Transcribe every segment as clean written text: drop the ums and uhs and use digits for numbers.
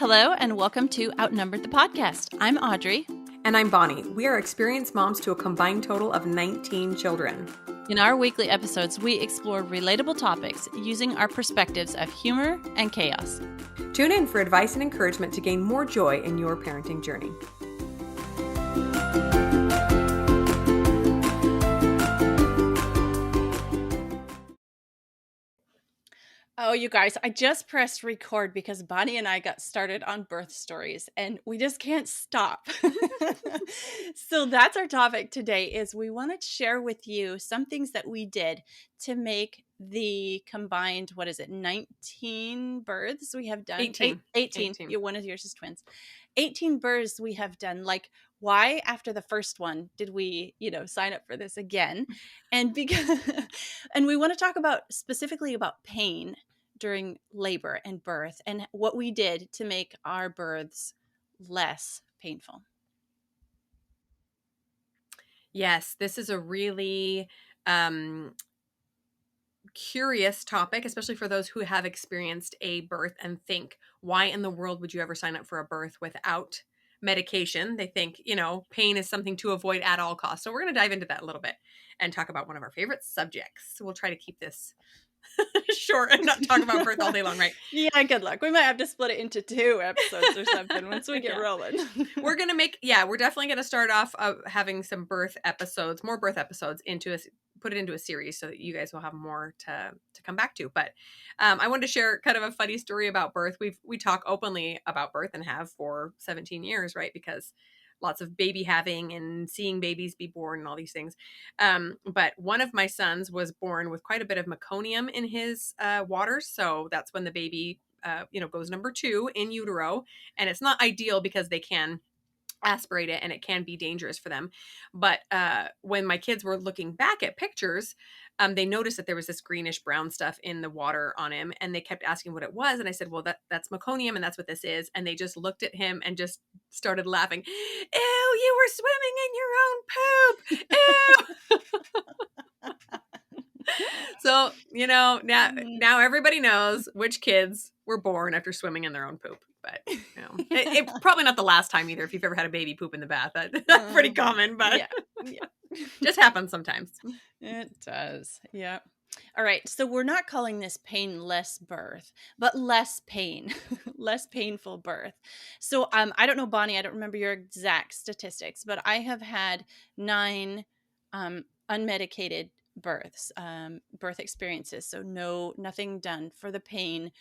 Hello and welcome to Outnumbered the Podcast. I'm Audrey. And I'm Bonnie. We are experienced moms to a combined total of 19 children. In our weekly episodes, we explore relatable topics using our perspectives of humor and chaos. Tune in for advice and encouragement to gain more joy in your parenting journey. Oh, you guys, I just pressed record because Bonnie and I got started on birth stories and we just can't stop. So that's our topic today is we want to share with you some things that we did to make the combined, 19 births we have done? 18. 18. One of yours is twins. 18 births we have done. Like, why after the first one did we, sign up for this again? And because, and we want to talk about specifically about pain during labor and birth and what we did to make our births less painful. Yes, this is a really curious topic, especially for those who have experienced a birth and think, why in the world would you ever sign up for a birth without medication? They think, pain is something to avoid at all costs. So we're going to dive into that a little bit and talk about one of our favorite subjects. We'll try to keep this short and not talk about birth all day long, right? Yeah, good luck. We might have to split it into 2 episodes or something once we get rolling. We're definitely going to start off having some more birth episodes put it into a series so that you guys will have more to come back to. But I wanted to share kind of a funny story about birth. We talk openly about birth and have for 17 years, right? Because lots of baby having and seeing babies be born and all these things. But one of my sons was born with quite a bit of meconium in his waters. So that's when the baby, goes number 2 in utero. And it's not ideal because they can aspirate it and it can be dangerous for them. But when my kids were looking back at pictures, they noticed that there was this greenish brown stuff in the water on him, and they kept asking what it was. And I said, well, that's meconium, and that's what this is. And they just looked at him and just started laughing. Ew, you were swimming in your own poop. Ew. So, now everybody knows which kids were born after swimming in their own poop. But it's probably not the last time either. If you've ever had a baby poop in the bath, that's pretty common. But yeah. Just happens sometimes. It does. Yeah. All right. So we're not calling this painless birth, but less pain, less painful birth. So I don't know, Bonnie. I don't remember your exact statistics, but I have had 9 unmedicated births, birth experiences. So nothing done for the pain.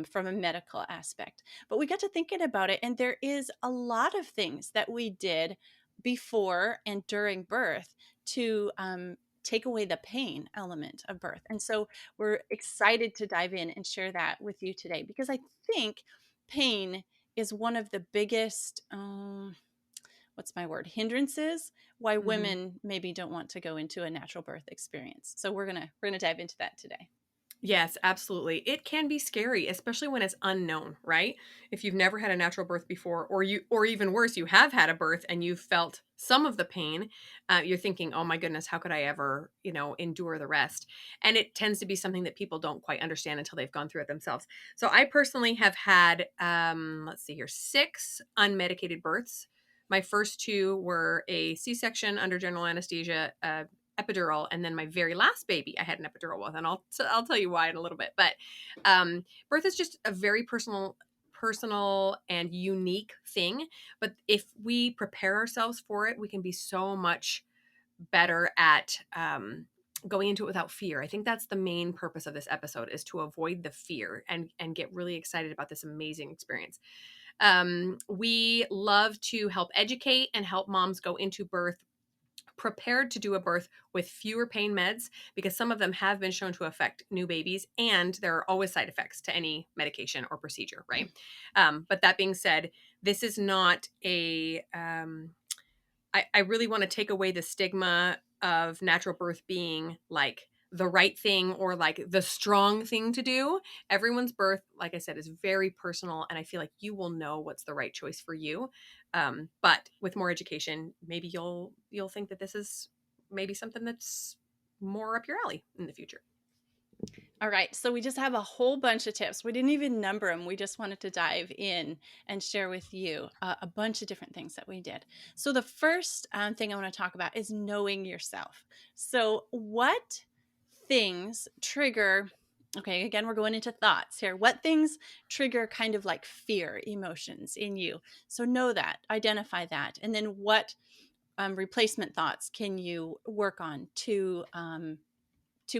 From a medical aspect. But we got to thinking about it, and there is a lot of things that we did before and during birth to take away the pain element of birth. And so we're excited to dive in and share that with you today, because I think pain is one of the biggest, hindrances why women maybe don't want to go into a natural birth experience. So we're gonna dive into that today. Yes, absolutely. It can be scary, especially when it's unknown, right? If you've never had a natural birth before, or even worse, you have had a birth and you've felt some of the pain, you're thinking, oh my goodness, how could I ever, endure the rest? And it tends to be something that people don't quite understand until they've gone through it themselves. So I personally have had, 6 unmedicated births. My first 2 were a C-section under general anesthesia, epidural, and then my very last baby I had an epidural with, and I'll tell you why in a little bit. But birth is just a very personal and unique thing, but if we prepare ourselves for it, we can be so much better at going into it without fear. I think that's the main purpose of this episode, is to avoid the fear and get really excited about this amazing experience. We love to help educate and help moms go into birth prepared to do a birth with fewer pain meds, because some of them have been shown to affect new babies, and there are always side effects to any medication or procedure, right? But that being said, this is not I really want to take away the stigma of natural birth being like the right thing or like the strong thing to do. Everyone's birth, like I said, is very personal, and I feel like you will know what's the right choice for you. But with more education, maybe you'll think that this is maybe something that's more up your alley in the future. All right, so we just have a whole bunch of tips. We didn't even number them. We just wanted to dive in and share with you a bunch of different things that we did. So, the first thing I want to talk about is knowing yourself. So, what things trigger, okay, again, we're going into thoughts here. What things trigger kind of like fear emotions in you? So, know that, identify that. And then, what replacement thoughts can you work on to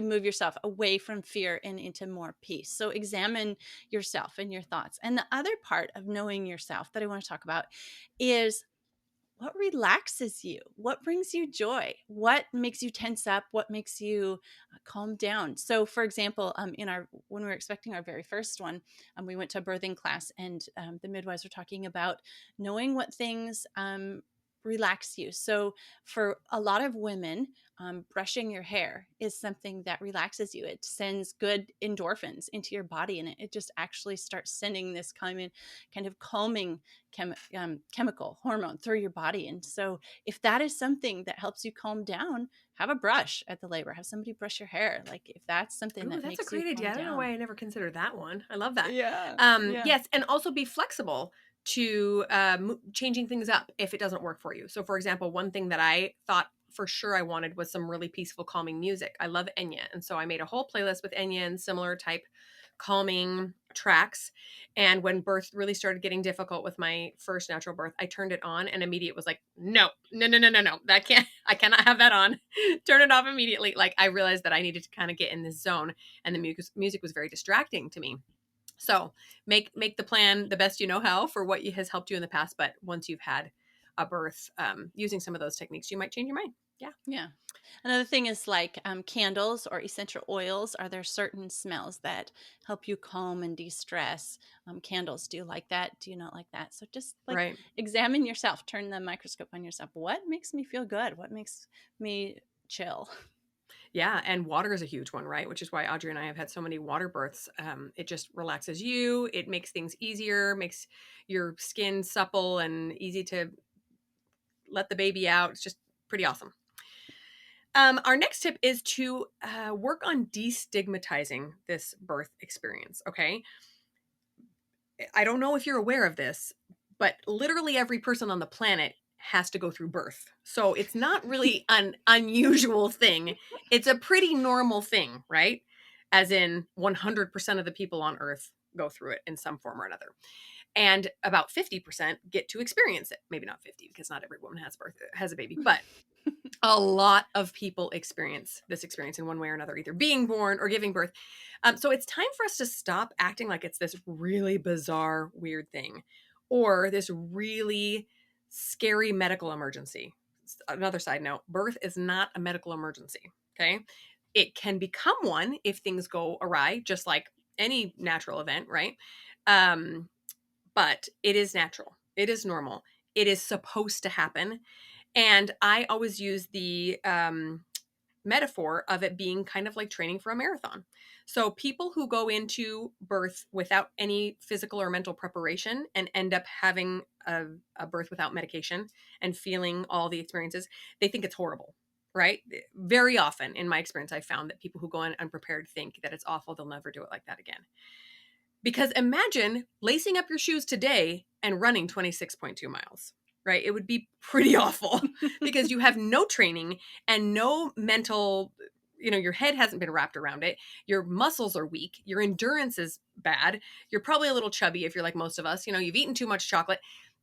move yourself away from fear and into more peace. So examine yourself and your thoughts. And the other part of knowing yourself that I want to talk about is what relaxes you? What brings you joy? What makes you tense up? What makes you calm down? So, for example, in our when we were expecting our very first one, we went to a birthing class, and the midwives were talking about knowing what things relax you. So, for a lot of women, brushing your hair is something that relaxes you. It sends good endorphins into your body, and it just actually starts sending this kind of calming chemical hormone through your body. And so, if that is something that helps you calm down, have a brush at the labor. Have somebody brush your hair. Like if that's something Ooh, that that's a makes you great idea. calm I don't know down. why I never considered that one. I love that. Yeah, yeah, Yes, and also be flexible to changing things up if it doesn't work for you. So, for example, one thing that I thought for sure I wanted was some really peaceful, calming music. I love Enya, and so I made a whole playlist with Enya and similar type calming tracks. And when birth really started getting difficult with my first natural birth, I turned it on, and immediate was like, no, no, no, no, no, no, that can't, I cannot have that on. Turn it off immediately. Like I realized that I needed to kind of get in this zone, and the music was very distracting to me. So make the plan the best you know how for what has helped you in the past. But once you've had a birth, using some of those techniques, you might change your mind. Yeah. yeah. Another thing is like candles or essential oils. Are there certain smells that help you calm and de-stress? Candles, do you like that? Do you not like that? So just like Right. examine yourself, turn the microscope on yourself. What makes me feel good? What makes me chill? Yeah. And water is a huge one, right? Which is why Audrey and I have had so many water births. It just relaxes you. It makes things easier, makes your skin supple and easy to let the baby out. It's just pretty awesome. Our next tip is to work on destigmatizing this birth experience. Okay. I don't know if you're aware of this, but literally every person on the planet has to go through birth. So it's not really an unusual thing. It's a pretty normal thing, right? As in 100% of the people on earth go through it in some form or another. And about 50% get to experience it. Maybe not 50 because not every woman has a baby, but a lot of people experience this experience in one way or another, either being born or giving birth. So it's time for us to stop acting like it's this really bizarre, weird thing or this really scary medical emergency. Another side note, birth is not a medical emergency. Okay. It can become one if things go awry, just like any natural event, right? Um, but it is natural, it is normal, it is supposed to happen. And I always use the metaphor of it being kind of like training for a marathon. So people who go into birth without any physical or mental preparation and end up having a birth without medication and feeling all the experiences, they think it's horrible. Right? Very often in my experience, I found that people who go in unprepared think that it's awful. They'll never do it like that again. Because imagine lacing up your shoes today and running 26.2 miles, right? It would be pretty awful because you have no training and no mental, your head hasn't been wrapped around it. Your muscles are weak. Your endurance is bad. You're probably a little chubby if you're like most of us. You've eaten too much chocolate.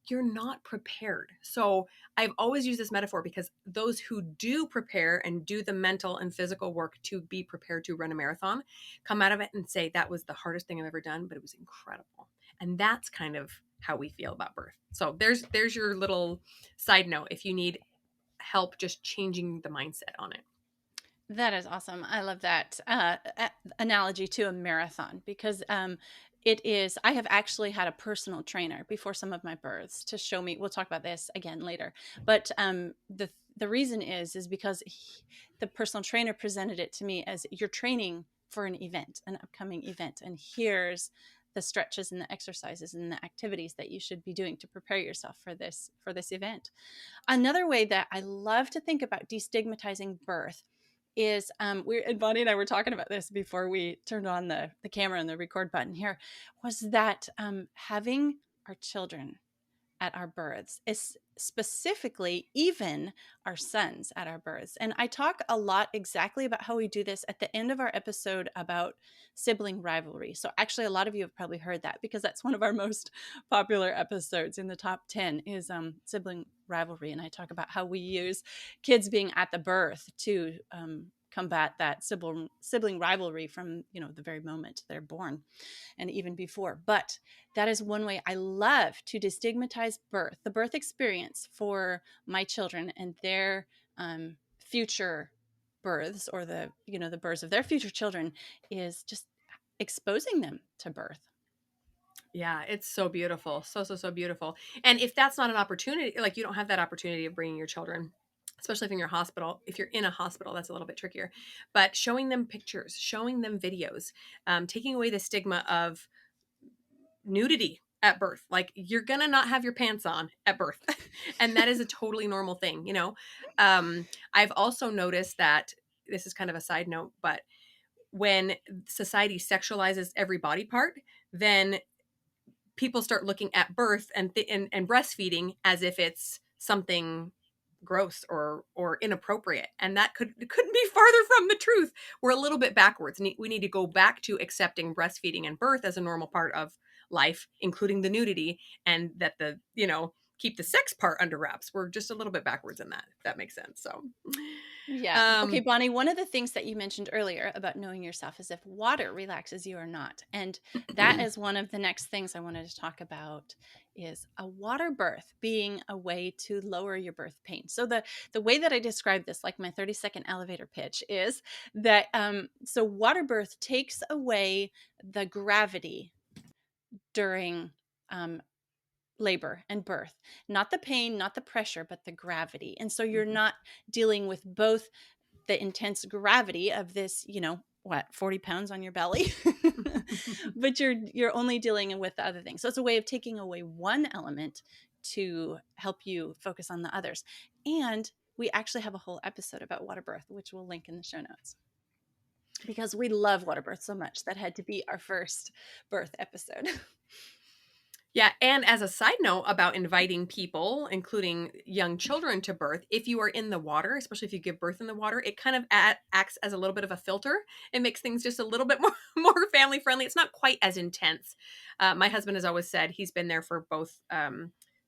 You're not prepared. So I've always used this metaphor because those who do prepare and do the mental and physical work to be prepared to run a marathon come out of it and say, that was the hardest thing I've ever done, but it was incredible. And that's kind of how we feel about birth. So there's your little side note if you need help just changing the mindset on it. That is awesome. I love that analogy to a marathon because it is. I have actually had a personal trainer before some of my births to show me. We'll talk about this again later, but the reason is because the personal trainer presented it to me as you're training for an upcoming event, and here's the stretches and the exercises and the activities that you should be doing to prepare yourself for this event. Another way that I love to think about destigmatizing birth is we and Bonnie and I were talking about this before we turned on the camera and the record button here, was that having our children at our births, is specifically even our sons at our births. And I talk a lot exactly about how we do this at the end of our episode about sibling rivalry. So actually a lot of you have probably heard that because that's one of our most popular episodes in the top 10 is sibling rivalry. And I talk about how we use kids being at the birth to combat that sibling rivalry from, the very moment they're born and even before. But that is one way I love to destigmatize birth, the birth experience for my children and their future births, or the births of their future children, is just exposing them to birth. Yeah, it's so beautiful. So, so, so beautiful. And if that's not an opportunity, like you don't have that opportunity of bringing your children, especially if you're in a hospital, that's a little bit trickier. But showing them pictures, showing them videos, taking away the stigma of nudity at birth. Like you're gonna not have your pants on at birth. And that is a totally normal thing, you know. I've also noticed that this is kind of a side note, but when society sexualizes every body part, then people start looking at birth and breastfeeding as if it's something gross or inappropriate, and that couldn't be farther from the truth. We're a little bit backwards. We need to go back to accepting breastfeeding and birth as a normal part of life, including the nudity, and that keep the sex part under wraps. We're just a little bit backwards in that, if that makes sense. So Yeah. Okay, um Bonnie, one of the things that you mentioned earlier about knowing yourself is if water relaxes you or not. And that is one of the next things I wanted to talk about, is a water birth being a way to lower your birth pain. So the way that I describe this, like my 30-second elevator pitch, is that so water birth takes away the gravity during um, labor and birth, not the pain, not the pressure, but the gravity. And so you're mhm. not dealing with both the intense gravity of this, 40 pounds on your belly, but you're only dealing with the other thing. So it's a way of taking away one element to help you focus on the others. And we actually have a whole episode about water birth, which we'll link in the show notes, because we love water birth so much. That had to be our first birth episode. Yeah, and as a side note about inviting people, including young children, to birth, if you are in the water, especially if you give birth in the water, it kind of acts as a little bit of a filter. It makes things just a little bit more more family friendly. It's not quite as intense. My husband has always said he's been there for both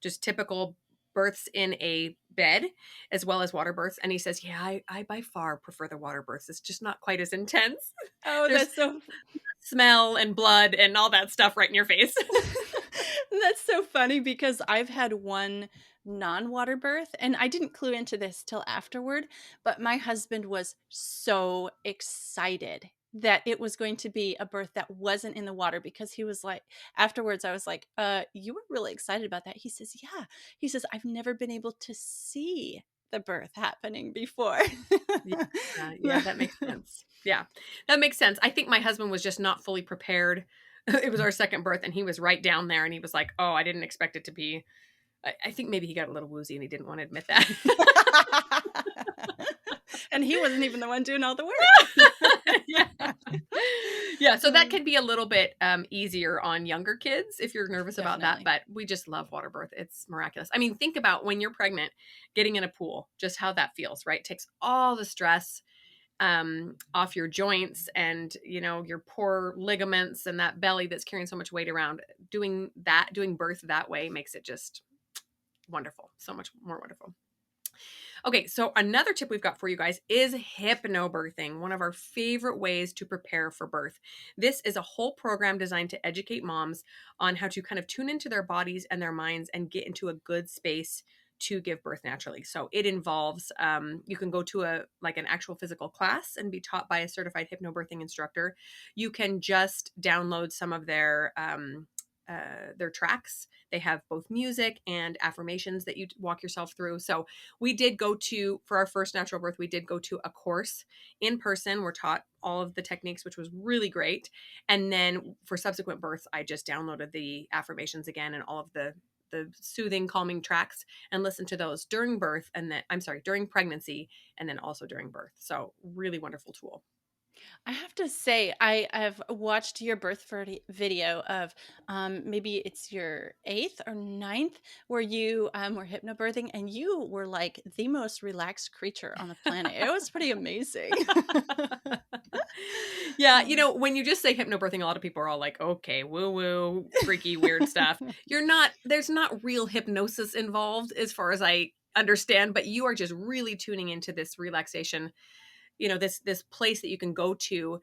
just typical births in a bed as well as water births, and he says, "Yeah, I by far prefer the water births. It's just not quite as intense. Oh, There's that's so smell and blood and all that stuff right in your face." that's so funny, because I've had one non-water birth and I didn't clue into this till afterward, but my husband was so excited that it was going to be a birth that wasn't in the water, because he was like, afterwards I was like, you were really excited about that. He says, yeah. He says, I've never been able to see the birth happening before. Yeah, yeah, that makes sense. Yeah, that makes sense. I think my husband was just not fully prepared. It was our second birth, and he was right down there, and he was like, "Oh, I didn't expect it to be." I think maybe he got a little woozy, and he didn't want to admit that. And he wasn't even the one doing all the work. Yeah, yeah. So that can be a little bit easier on younger kids if you're nervous about that. Definitely. But we just love water birth. It's miraculous. I mean, think about when you're pregnant, getting in a pool, just how that feels, right? It takes all the stress off your joints and your poor ligaments and that belly that's carrying so much weight around. Doing birth that way makes it just wonderful, so much more wonderful. Okay, so another tip we've got for you guys is hypno birthing, one of our favorite ways to prepare for birth. This is a whole program designed to educate moms on how to kind of tune into their bodies and their minds and get into a good space to give birth naturally. So it involves you can go to an actual physical class and be taught by a certified hypnobirthing instructor. You can just download some of their tracks. They have both music and affirmations that you walk yourself through. So we did go to, for our first natural birth, we did go to a course in person. We're taught all of the techniques, which was really great. And then for subsequent births, I just downloaded the affirmations again and all of the the soothing, calming tracks and listen to those during birth, and then I'm sorry, during pregnancy, and then also during birth. So really wonderful tool. I have to say, I have watched your birth video of maybe it's your eighth or ninth, where you were hypnobirthing, and you were like the most relaxed creature on the planet. It was pretty amazing. Yeah, you know, when you just say hypnobirthing, a lot of people are all like, okay, woo woo, freaky, weird stuff. There's not real hypnosis involved as far as I understand, but you are just really tuning into this relaxation, you know, this place that you can go to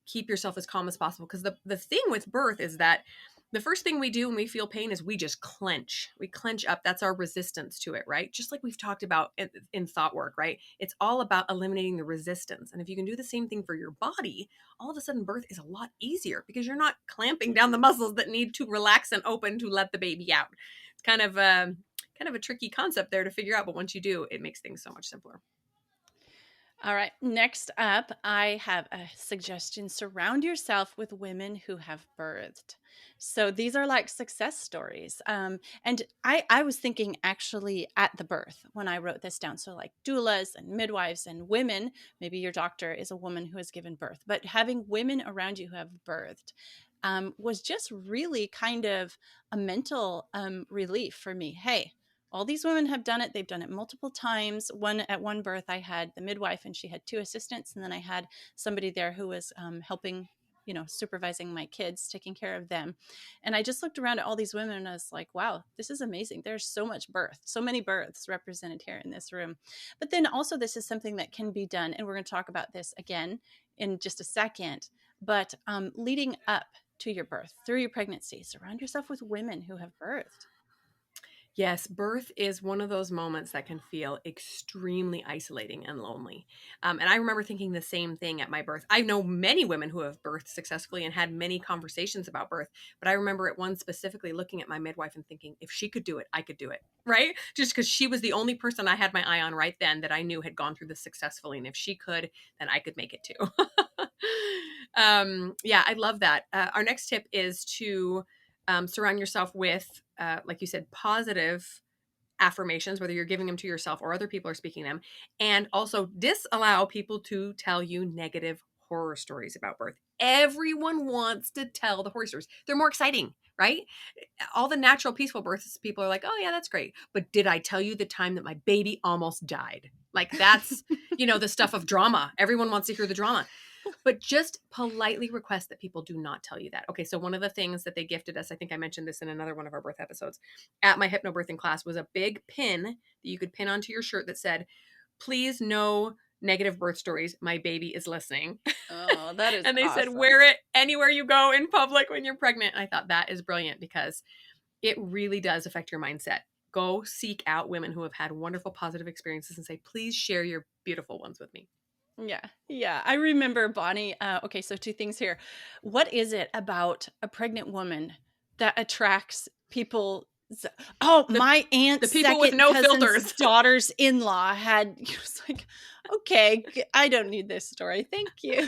keep yourself as calm as possible. Because the thing with birth is that the first thing we do when we feel pain is we just clench. We clench up. That's our resistance to it, right? Just like we've talked about in thought work, right? It's all about eliminating the resistance. And if you can do the same thing for your body, all of a sudden birth is a lot easier because you're not clamping down the muscles that need to relax and open to let the baby out. It's kind of a tricky concept there to figure out, but once you do, it makes things so much simpler. All right. Next up, I have a suggestion. Surround yourself with women who have birthed. So these are like success stories. And I was thinking actually at the birth when I wrote this down. So like doulas and midwives and women, maybe your doctor is a woman who has given birth, but having women around you who have birthed was just really kind of a mental relief for me. Hey, all these women have done it. They've done it multiple times. At one birth, I had the midwife and she had two assistants, and then I had somebody there who was helping, supervising my kids, taking care of them. And I just looked around at all these women and I was like, wow, this is amazing. There's so much birth, so many births represented here in this room. But then also, this is something that can be done, and we're going to talk about this again in just a second. But leading up to your birth, through your pregnancy, surround yourself with women who have birthed. Yes, birth is one of those moments that can feel extremely isolating and lonely. And I remember thinking the same thing at my birth. I know many women who have birthed successfully and had many conversations about birth, but I remember at one specifically looking at my midwife and thinking, if she could do it, I could do it. Right? Just because she was the only person I had my eye on right then that I knew had gone through this successfully. And if she could, then I could make it too. Yeah, I love that. Our next tip is to surround yourself with, like you said, positive affirmations, whether you're giving them to yourself or other people are speaking them, and also disallow people to tell you negative horror stories about birth. Everyone wants to tell the horror stories. They're more exciting, right? All the natural, peaceful births, people are like, oh, yeah, that's great. But did I tell you the time that my baby almost died? Like, that's, the stuff of drama. Everyone wants to hear the drama. But just politely request that people do not tell you that. Okay, so one of the things that they gifted us, I think I mentioned this in another one of our birth episodes, at my hypnobirthing class was a big pin that you could pin onto your shirt that said, please no negative birth stories. My baby is listening. Oh, that is And they said, awesome. wear it anywhere you go in public when you're pregnant. And I thought that is brilliant because it really does affect your mindset. Go seek out women who have had wonderful, positive experiences and say, please share your beautiful ones with me. Yeah. Yeah. I remember Bonnie. Okay. So, two things here. What is it about a pregnant woman that attracts people? Oh, The, my the aunt's people with second no cousin's filters. daughter's in law had, it was like, okay, I don't need this story. Thank you.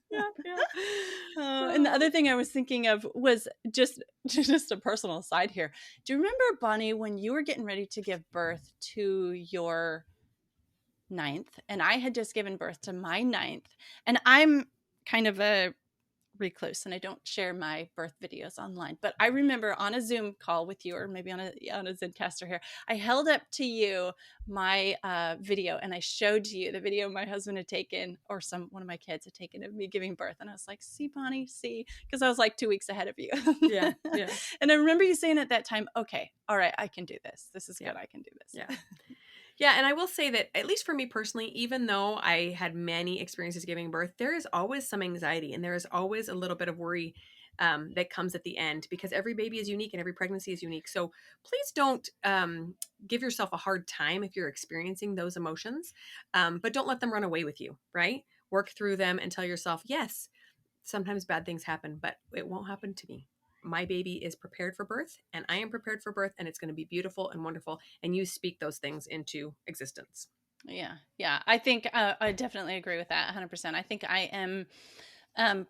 Yeah, yeah. And the other thing I was thinking of was just a personal side here. Do you remember, Bonnie, when you were getting ready to give birth to your ninth, and I had just given birth to my ninth, and I'm kind of a recluse and I don't share my birth videos online, but I remember on a Zoom call with you, or maybe on a Zencaster here, I held up to you my video and I showed you the video my husband had taken, or one of my kids had taken, of me giving birth, and I was like, see, Bonnie, see, because I was like 2 weeks ahead of you. Yeah, yeah, And I remember you saying at that time, okay, all right, I can do this is yeah, good, I can do this. yeah. Yeah, and I will say that, at least for me personally, even though I had many experiences giving birth, there is always some anxiety and there is always a little bit of worry that comes at the end, because every baby is unique and every pregnancy is unique. So please don't give yourself a hard time if you're experiencing those emotions, but don't let them run away with you, right? Work through them and tell yourself, yes, sometimes bad things happen, but it won't happen to me. My baby is prepared for birth and I am prepared for birth, and it's going to be beautiful and wonderful. And you speak those things into existence. Yeah. Yeah. I think I definitely agree with that 100%. I think I am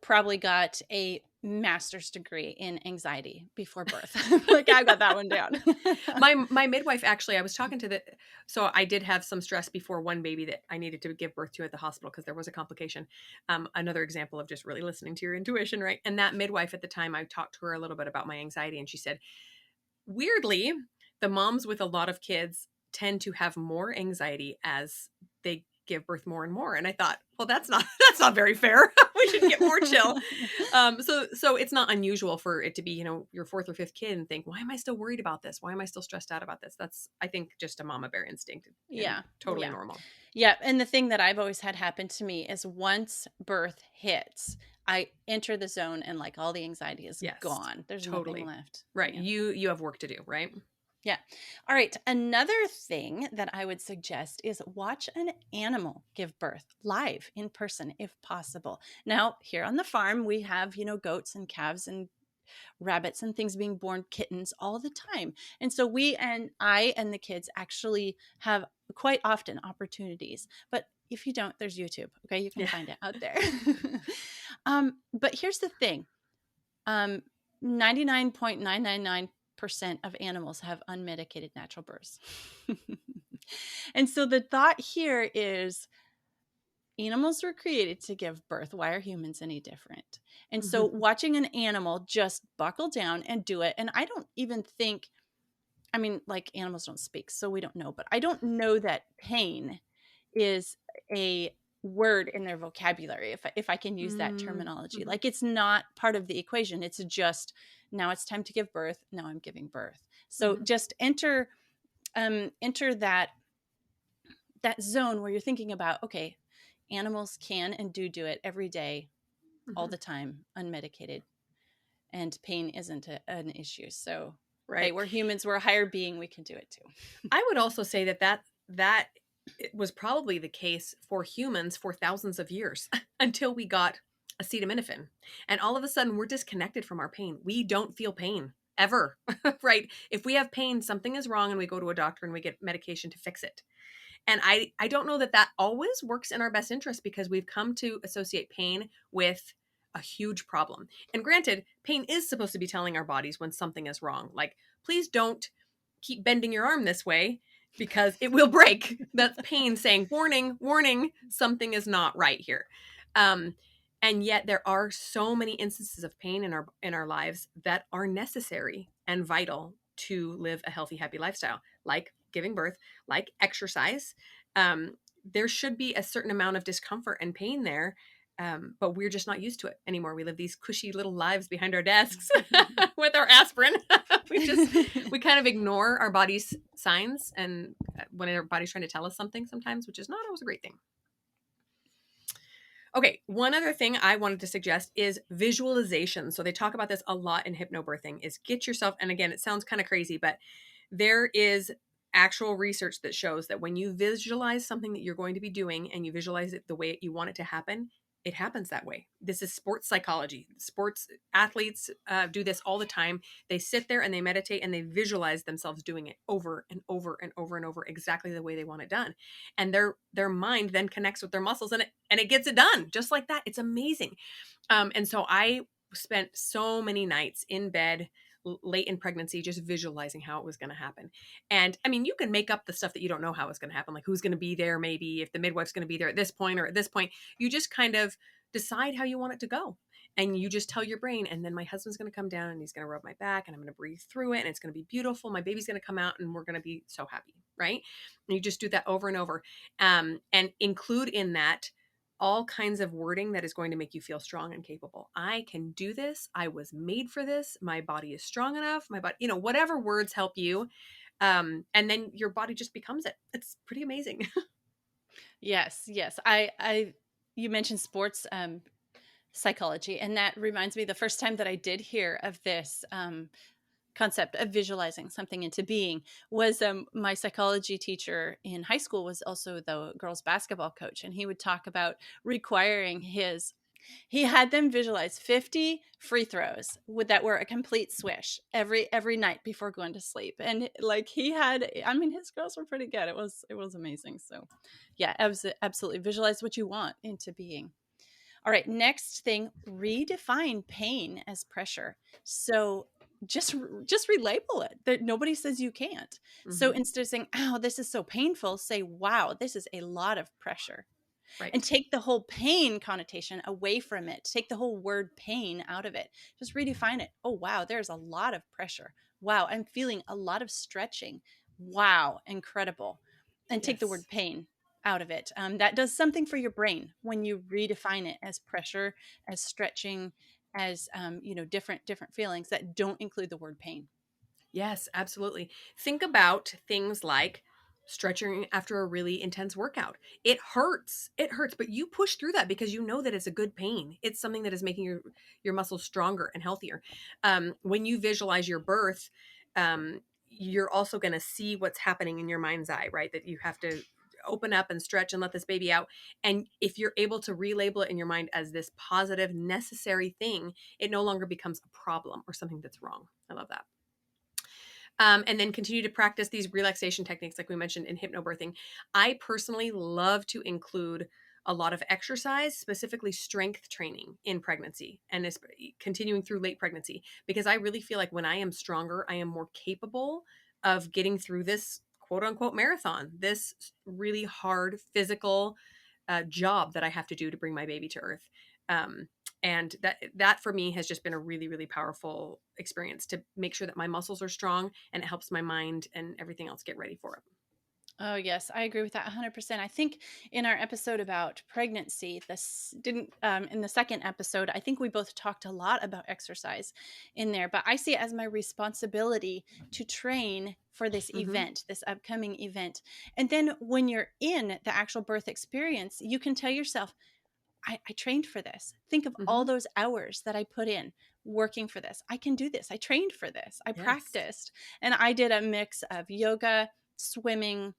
Probably got a master's degree in anxiety before birth. Like I got that one down. My midwife actually, I was talking to the so I did have some stress before one baby that I needed to give birth to at the hospital because there was a complication. Another example of just really listening to your intuition, right? And that midwife at the time, I talked to her a little bit about my anxiety, and she said, weirdly, the moms with a lot of kids tend to have more anxiety as they give birth more and more. And I thought, well, that's not very fair. We should get more chill. So it's not unusual for it to be, your fourth or fifth kid and think, why am I still worried about this? Why am I still stressed out about this? That's, I think, just a mama bear instinct and Yeah. totally Yeah. normal. Yeah. And the thing that I've always had happen to me is once birth hits, I enter the zone and like all the anxiety is Yes, gone. There's nothing totally. left. Right. Yeah. You have work to do, right? Yeah. All right. Another thing that I would suggest is watch an animal give birth live in person if possible. Now, here on the farm, we have, goats and calves and rabbits and things being born, kittens all the time. And so I and the kids actually have quite often opportunities. But if you don't, there's YouTube. Okay. You can Yeah. find it out there. But here's the thing. 99.999% of animals have unmedicated natural births. And so the thought here is animals were created to give birth. Why are humans any different? And so watching an animal just buckle down and do it, and I don't even think, I mean, like animals don't speak, so we don't know, but I don't know that pain is a word in their vocabulary, if I can use that terminology. Mm-hmm. Like it's not part of the equation. It's just now it's time to give birth. Now I'm giving birth. So Mm-hmm. just enter that zone where you're thinking about, okay, animals can and do it every day, all Mm-hmm. the time, unmedicated, and pain isn't an issue. So hey, Right. we're humans, we're a higher being, we can do it too. I would also say that it was probably the case for humans for thousands of years until we got acetaminophen. And all of a sudden we're disconnected from our pain. We don't feel pain ever, right? If we have pain, something is wrong and we go to a doctor and we get medication to fix it. And I don't know that always works in our best interest because we've come to associate pain with a huge problem. And granted, pain is supposed to be telling our bodies when something is wrong. Like, please don't keep bending your arm this way because it will break. That's pain saying, warning, warning, something is not right here. Um, and yet there are so many instances of pain in our lives that are necessary and vital to live a healthy, happy lifestyle, like giving birth, like exercise. There should be a certain amount of discomfort and pain there, but we're just not used to it anymore. We live these cushy little lives behind our desks with our aspirin. we kind of ignore our body's signs and when our body's trying to tell us something sometimes, which is not always a great thing. Okay, one other thing I wanted to suggest is visualization. So they talk about this a lot in hypnobirthing is get yourself, and again, it sounds kind of crazy, but there is actual research that shows that when you visualize something that you're going to be doing and you visualize it the way you want it to happen, it happens that way. This is sports psychology. Sports athletes do this all the time. They sit there and they meditate and they visualize themselves doing it over and over and over and over exactly the way they want it done. And their mind then connects with their muscles and it gets it done just like that. It's amazing. And so I spent so many nights in bed late in pregnancy just visualizing how it was going to happen. And I mean, you can make up the stuff that you don't know how it's going to happen, like who's going to be there, maybe if the midwife's going to be there at this point or at this point. You just kind of decide how you want it to go. And you just tell your brain, and then my husband's going to come down and he's going to rub my back and I'm going to breathe through it and it's going to be beautiful. My baby's going to come out and we're going to be so happy, right? And you just do that over and over, and include in that all kinds of wording that is going to make you feel strong and capable. I can do this. I was made for this. My body is strong enough. My body, whatever words help you. And then your body just becomes it. It's pretty amazing. Yes, yes. I you mentioned sports psychology, and that reminds me the first time that I did hear of this concept of visualizing something into being was my psychology teacher in high school was also the girls basketball coach, and he would talk about requiring he had them visualize 50 free throws that were a complete swish every night before going to sleep. And like I mean, his girls were pretty good. It was amazing. So yeah, absolutely visualize what you want into being. All right, next thing, redefine pain as pressure. So just relabel it. That nobody says you can't. So Hmm. instead of saying, "Oh, this is so painful," say, "Wow, this is a lot of pressure." And Right. take the whole pain connotation away from it. Take the whole word pain out of it. Just redefine it. Oh, wow, there's a lot of pressure. Wow, I'm feeling a lot of stretching. Wow, incredible. And take the Yes. word pain out of it. That does something for your brain when you redefine it as pressure, as stretching, as different feelings that don't include the word pain. Yes, absolutely. Think about things like stretching after a really intense workout. It hurts. It hurts, but you push through that because you know that it's a good pain. It's something that is making your muscles stronger and healthier. When you visualize your birth, you're also going to see what's happening in your mind's eye, right? That you have to open up and stretch and let this baby out. And if you're able to relabel it in your mind as this positive, necessary thing, it no longer becomes a problem or something that's wrong. I love that. And then continue to practice these relaxation techniques, like we mentioned in hypnobirthing. I personally love to include a lot of exercise, specifically strength training in pregnancy and continuing through late pregnancy, because I really feel like when I am stronger, I am more capable of getting through this quote unquote marathon, this really hard physical job that I have to do to bring my baby to earth. Um, and that for me has just been a really, really powerful experience to make sure that my muscles are strong, and it helps my mind and everything else get ready for it. Oh, yes, I agree with that 100%. I think in our episode about pregnancy, this didn't, in the second episode, I think we both talked a lot about exercise in there, but I see it as my responsibility to train for this Mm-hmm. event, this upcoming event. And then when you're in the actual birth experience, you can tell yourself, I trained for this. Think of all Mm-hmm. those hours that I put in working for this. I can do this. I trained for this. I Yes. practiced. And I did a mix of yoga, swimming,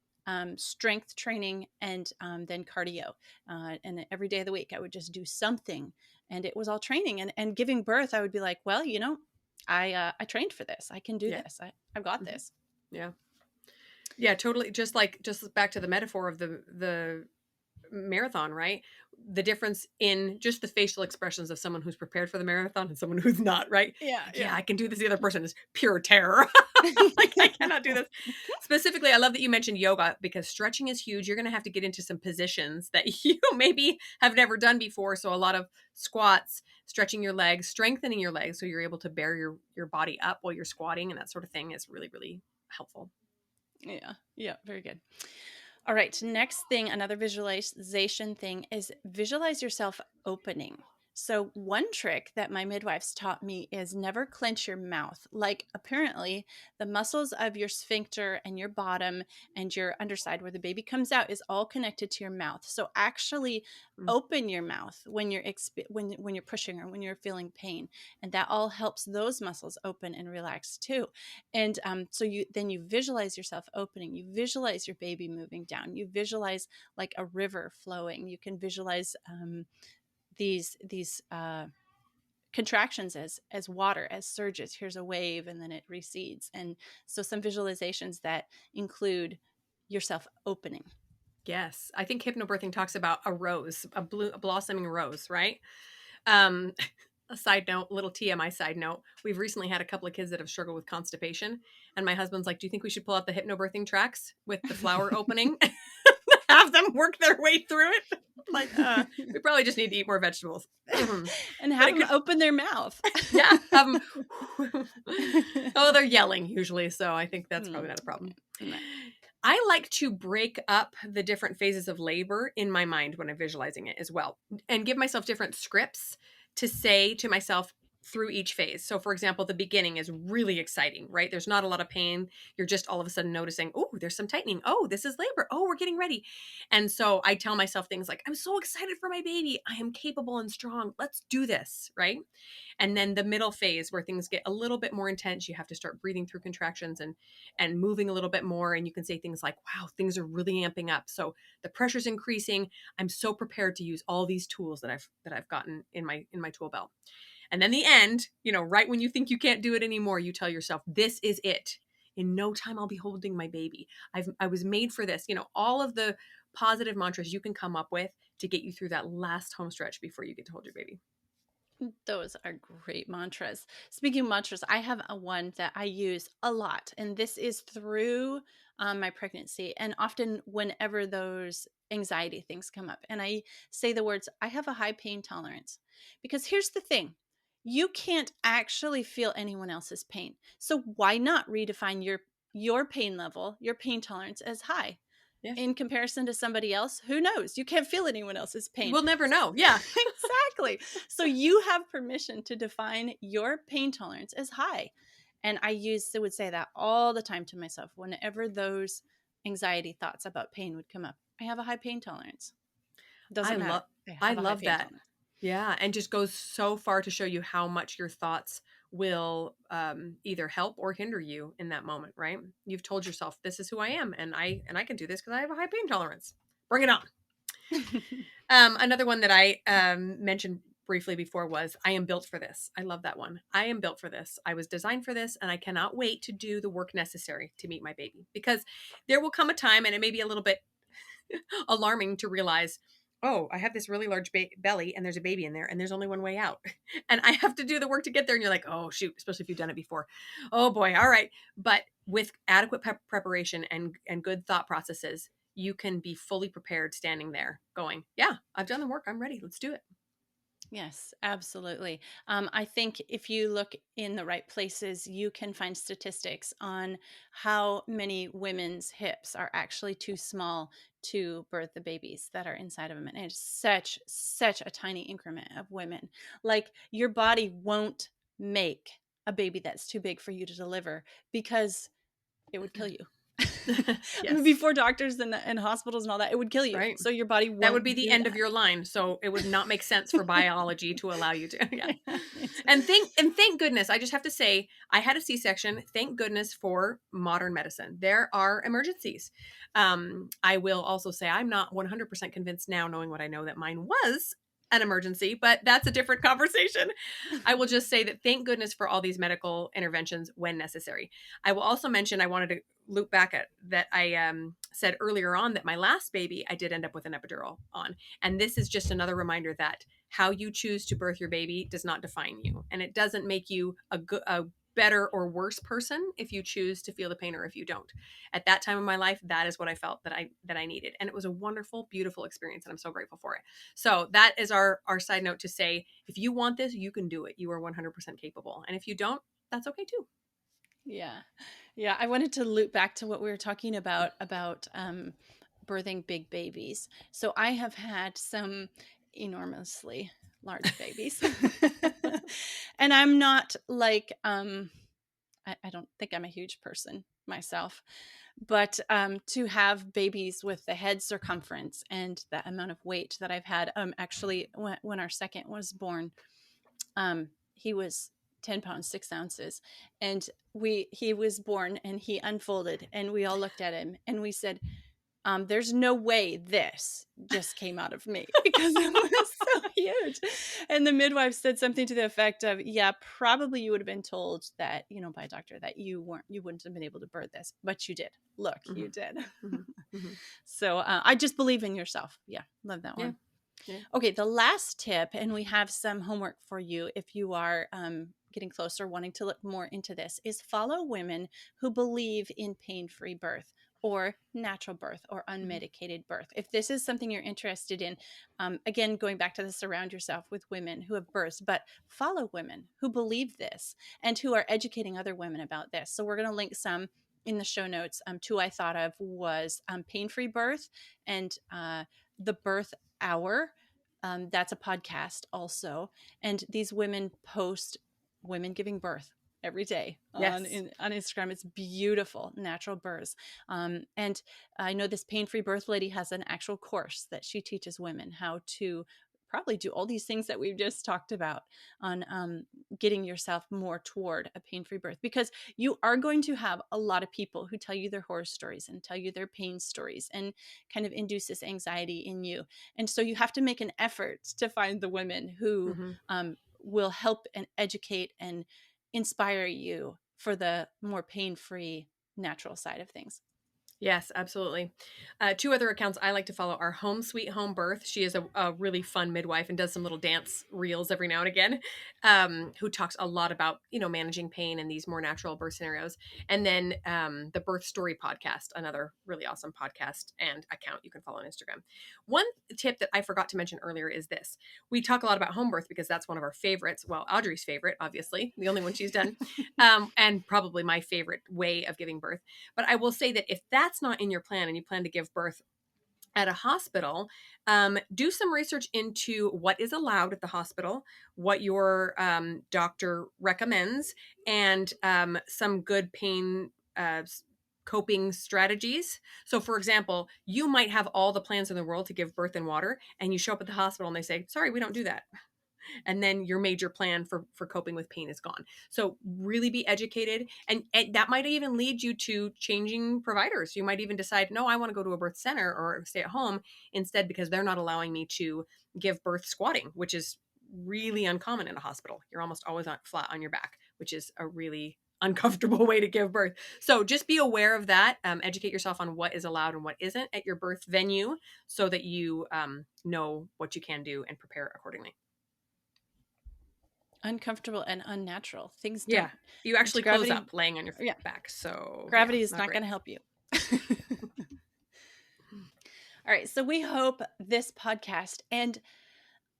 strength training, and then cardio. And every day of the week, I would just do something. And it was all training. And giving birth, I would be like, well, I trained for this. I can do Yeah. this. I've got Mm-hmm. this. Yeah. Yeah. Totally. Just back to the metaphor of the marathon, right? The difference in just the facial expressions of someone who's prepared for the marathon and someone who's not, right? Yeah, Like, yeah. yeah, I can do this. The other person is pure terror. Like, I cannot do this. Specifically, I love that you mentioned yoga because stretching is huge. You're going to have to get into some positions that you maybe have never done before. So a lot of squats, stretching your legs, strengthening your legs so you're able to bear your body up while you're squatting and that sort of thing is really, really helpful. Yeah, yeah, very good. All right, next thing, another visualization thing is visualize yourself opening. So, one trick that my midwives taught me is never clench your mouth. Like, apparently, the muscles of your sphincter and your bottom and your underside where the baby comes out is all connected to your mouth. So, actually, Mm. open your mouth when when you're pushing or when you're feeling pain, and that all helps those muscles open and relax too. And so you visualize yourself opening, you visualize your baby moving down, you visualize like a river flowing, you can visualize these contractions as water, as surges. Here's a wave and then it recedes. And so some visualizations that include yourself opening. Yes. I think hypnobirthing talks about a rose, a blossoming rose, right? Um, a side note, little TMI side note. We've recently had a couple of kids that have struggled with constipation. And my husband's like, do you think we should pull out the hypnobirthing tracks with the flower opening? Have them work their way through it? Like, we probably just need to eat more vegetables. And But have it them could, open their mouth. yeah, have them. Oh, they're yelling usually. So I think that's Hmm. probably not a problem. No. I like to break up the different phases of labor in my mind when I'm visualizing it as well, and give myself different scripts to say to myself through each phase. So, for example, the beginning is really exciting, right? There's not a lot of pain. You're just all of a sudden noticing, oh, there's some tightening. Oh, this is labor. Oh, we're getting ready. And so I tell myself things like, I'm so excited for my baby. I am capable and strong. Let's do this, right? And then the middle phase where things get a little bit more intense, you have to start breathing through contractions and moving a little bit more, and you can say things like, wow, things are really amping up, so the pressure's increasing. I'm so prepared to use all these tools that I've gotten in my tool belt. And then the end, right when you think you can't do it anymore, you tell yourself, this is it. In no time I'll be holding my baby. I was made for this. All of the positive mantras you can come up with to get you through that last home stretch before you get to hold your baby. Those are great mantras. Speaking of mantras, I have a one that I use a lot, and this is through my pregnancy, and often whenever those anxiety things come up, and I say the words, I have a high pain tolerance. Because here's the thing, you can't actually feel anyone else's pain. So why not redefine your pain level, your pain tolerance as high? Yeah. In comparison to somebody else, who knows? You can't feel anyone else's pain. We'll never know. Yeah. Exactly. So you have permission to define your pain tolerance as high. And would say that all the time to myself whenever those anxiety thoughts about pain would come up. I have a high pain tolerance. I Doesn't matter. love I I have a high love pain that. tolerance. Yeah, and just goes so far to show you how much your thoughts will either help or hinder you in that moment, right? You've told yourself, "This is who I am, and I can do this because I have a high pain tolerance. Bring it on." Another one that I mentioned briefly before was, "I am built for this." I love that one. I am built for this. I was designed for this, and I cannot wait to do the work necessary to meet my baby. Because there will come a time, and it may be a little bit alarming to realize, oh, I have this really large belly and there's a baby in there and there's only one way out. And I have to do the work to get there. And you're like, oh, shoot, especially if you've done it before. Oh, boy. All right. But with adequate preparation and good thought processes, you can be fully prepared standing there going, yeah, I've done the work. I'm ready. Let's do it. Yes, absolutely. I think if you look in the right places, you can find statistics on how many women's hips are actually too small to birth the babies that are inside of them. And it's such a tiny increment of women. Like your body won't make a baby that's too big for you to deliver because it would kill you. I mean, Yes. before doctors and hospitals and all that, it would kill you. Right. So your body That would be won't the do end of that. your line. So it would not make sense for biology to allow you to. Yeah. It's- And thank goodness, I just have to say, I had a C-section. Thank goodness for modern medicine. There are emergencies. I will also say I'm not 100% convinced now, knowing what I know, that mine was an emergency, but that's a different conversation. I will just say that thank goodness for all these medical interventions when necessary. I will also mention, I wanted to loop back at that I said earlier on that my last baby, I did end up with an epidural on. And this is just another reminder that how you choose to birth your baby does not define you. And it doesn't make you a better or worse person if you choose to feel the pain or if you don't. At that time of my life, that is what I felt that I needed. And it was a wonderful, beautiful experience. And I'm so grateful for it. So that is our side note to say, if you want this, you can do it. You are 100% capable. And if you don't, that's okay too. Yeah. Yeah. I wanted to loop back to what we were talking about birthing big babies. So I have had some enormously large babies. And I'm not like, I don't think I'm a huge person myself, but to have babies with the head circumference and the amount of weight that I've had, actually, when our second was born, he was 10 pounds 6 ounces, and he was born and he unfolded, and we all looked at him and we said, there's no way this just came out of me because it was so huge. And the midwife said something to the effect of, yeah, probably you would have been told that, by a doctor that you wouldn't have been able to birth this, but you did. Look, Mm-hmm. you did. Mm-hmm. Mm-hmm. So I just believe in yourself. Yeah, love that Yeah. one. Yeah. Okay, the last tip, and we have some homework for you if you are getting closer, wanting to look more into this, is follow women who believe in pain-free birth or natural birth or Mm-hmm. unmedicated birth. If this is something you're interested in, again, going back to the surround yourself with women who have births, but follow women who believe this and who are educating other women about this. So we're going to link some in the show notes. Two I thought of was pain-free birth and the birth hour. That's a podcast also. And these women post women giving birth every day Yes. on Instagram. It's beautiful, natural births. And I know this pain-free birth lady has an actual course that she teaches women how to probably do all these things that we've just talked about on getting yourself more toward a pain-free birth, because you are going to have a lot of people who tell you their horror stories and tell you their pain stories and kind of induce this anxiety in you. And so you have to make an effort to find the women who Mm-hmm. will help and educate and inspire you for the more pain-free natural side of things. Yes, absolutely. Two other accounts I like to follow are Home Sweet Home Birth. She is a really fun midwife and does some little dance reels every now and again, who talks a lot about, managing pain in these more natural birth scenarios. And then the Birth Story podcast, another really awesome podcast and account you can follow on Instagram. One tip that I forgot to mention earlier is this. We talk a lot about home birth because that's one of our favorites. Well, Audrey's favorite, obviously, the only one she's done, and probably my favorite way of giving birth. But I will say that if that's not in your plan and you plan to give birth at a hospital, do some research into what is allowed at the hospital, what your doctor recommends, and some good pain coping strategies. So, for example, you might have all the plans in the world to give birth in water, and you show up at the hospital and they say, sorry, we don't do that, and then your major plan for coping with pain is gone. So really be educated, and that might even lead you to changing providers. You might even decide, no, I want to go to a birth center or stay at home instead because they're not allowing me to give birth squatting, which is really uncommon in a hospital. You're almost always flat on your back, which is a really uncomfortable way to give birth. So just be aware of that. Educate yourself on what is allowed and what isn't at your birth venue so that you know what you can do and prepare accordingly. Uncomfortable and unnatural. Things Yeah, don't. you actually close Gravity. up laying on your Yeah. back. So Gravity yeah, is not great. going to help you. All right. So we hope this podcast and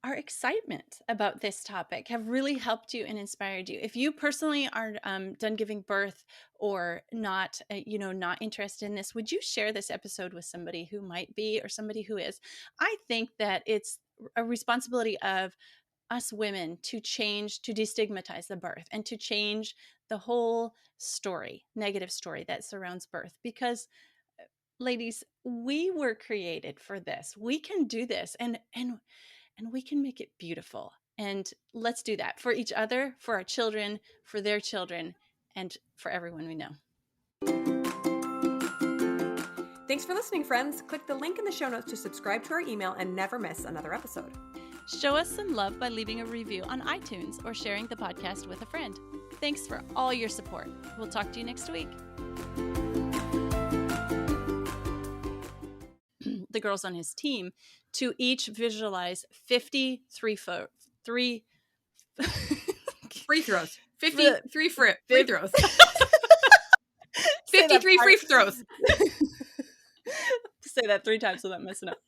our excitement about this topic have really helped you and inspired you. If you personally are done giving birth or not, not interested in this, would you share this episode with somebody who might be or somebody who is? I think that it's a responsibility of us women to change, to destigmatize the birth and to change the whole story, negative story that surrounds birth. Because ladies, we were created for this. We can do this and we can make it beautiful. And let's do that for each other, for our children, for their children, and for everyone we know. Thanks for listening, friends. Click the link in the show notes to subscribe to our email and never miss another episode. Show us some love by leaving a review on iTunes or sharing the podcast with a friend. Thanks for all your support. We'll talk to you next week. The girls on his team to each visualize 53 free throws. 53 free throws. 53 free throws. Say that 3 times without messing up.